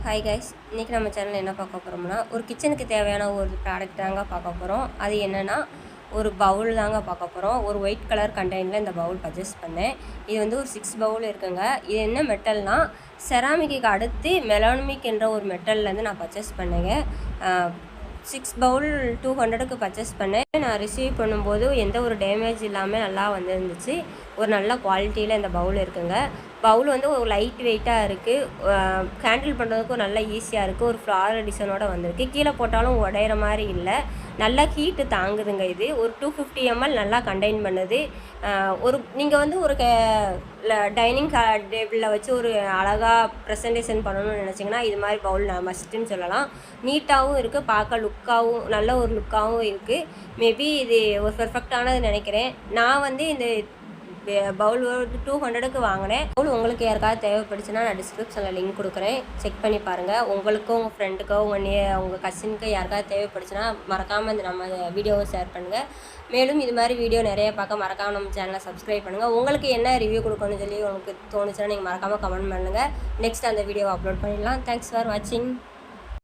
Hi guys, இன்றைக்கி நம்ம சேனலில் என்ன பார்க்க போகிறோம்னா ஒரு கிச்சனுக்கு தேவையான ஒரு ப்ராடக்ட் தாங்க பார்க்க போகிறோம். அது என்னென்னா ஒரு பவுல் தாங்க பார்க்க போகிறோம். ஒரு ஒயிட் கலர் கண்டெய்னரில் இந்த பவுல் பர்ச்சேஸ் பண்ணேன். இது வந்து ஒரு 6 பவுல் இருக்குங்க. இது என்ன மெட்டல்னால் செராமிக்கு அடுத்து மெலானிக் என்ற ஒரு மெட்டல்லேருந்து நான் பர்ச்சேஸ் பண்ணேங்க. 6 பவுல் 200க்கு பர்ச்சேஸ் பண்ணேன். நான் ரிசீவ் பண்ணும்போது எந்த ஒரு டேமேஜ் இல்லாமல் நல்லா வந்துருந்துச்சு. ஒரு நல்ல குவாலிட்டியில் இந்த பவுல் இருக்குங்க. பவுல் வந்து ஒரு லைட் வெயிட்டாக இருக்குது. ஹேண்டில் பண்ணுறதுக்கும் நல்லா ஈஸியாக இருக்குது. ஒரு ஃப்ளாரல் டிசைனோடு வந்திருக்கு. கீழே போட்டாலும் உடையிற மாதிரி இல்லை. நல்லா ஹீட்டு தாங்குதுங்க. இது ஒரு 250 ml நல்லா கண்டெயின் பண்ணுது. நீங்கள் வந்து ஒரு டைனிங் டேபிளில் வச்சு ஒரு அழகாக ப்ரெசன்டேஷன் பண்ணணும்னு நினச்சிங்கன்னா இது மாதிரி பவுல் மஸ்ட்டுன்னு சொல்லலாம். நீட்டாகவும் இருக்குது, பார்க்க லுக்காகவும் நல்ல ஒரு லுக்காகவும் இருக்குது. மேபி இது ஒரு பெர்ஃபெக்டானது நினைக்கிறேன். நான் வந்து இந்த பவுல் 200க்கு வாங்கினேன். பவுல் உங்களுக்கு யாருக்காவது தேவைப்படுச்சுன்னா நான் டிஸ்கிரிப்ஷனில் லிங்க் கொடுக்குறேன், செக் பண்ணி பாருங்கள். உங்களுக்கும் உங்கள் ஃப்ரெண்டுக்கோ உங்கள் கசினுக்கு யாருக்காவது தேவைப்படுச்சுன்னா மறக்காமல் இந்த நம்ம வீடியோவை ஷேர் பண்ணுங்கள். மேலும் இது மாதிரி வீடியோ நிறைய பார்க்க மறக்காமல் நம்ம சேனலை சப்ஸ்கிரைப் பண்ணுங்கள். உங்களுக்கு என்ன ரிவ்யூ கொடுக்கணும்னு சொல்லி உங்களுக்கு தோணுச்சுன்னா நீங்கள் மறக்காமல் கமெண்ட் பண்ணுங்கள். நெக்ஸ்ட் அந்த வீடியோவை அப்லோட் பண்ணிடலாம். தேங்க்ஸ் ஃபார் வாட்சிங்.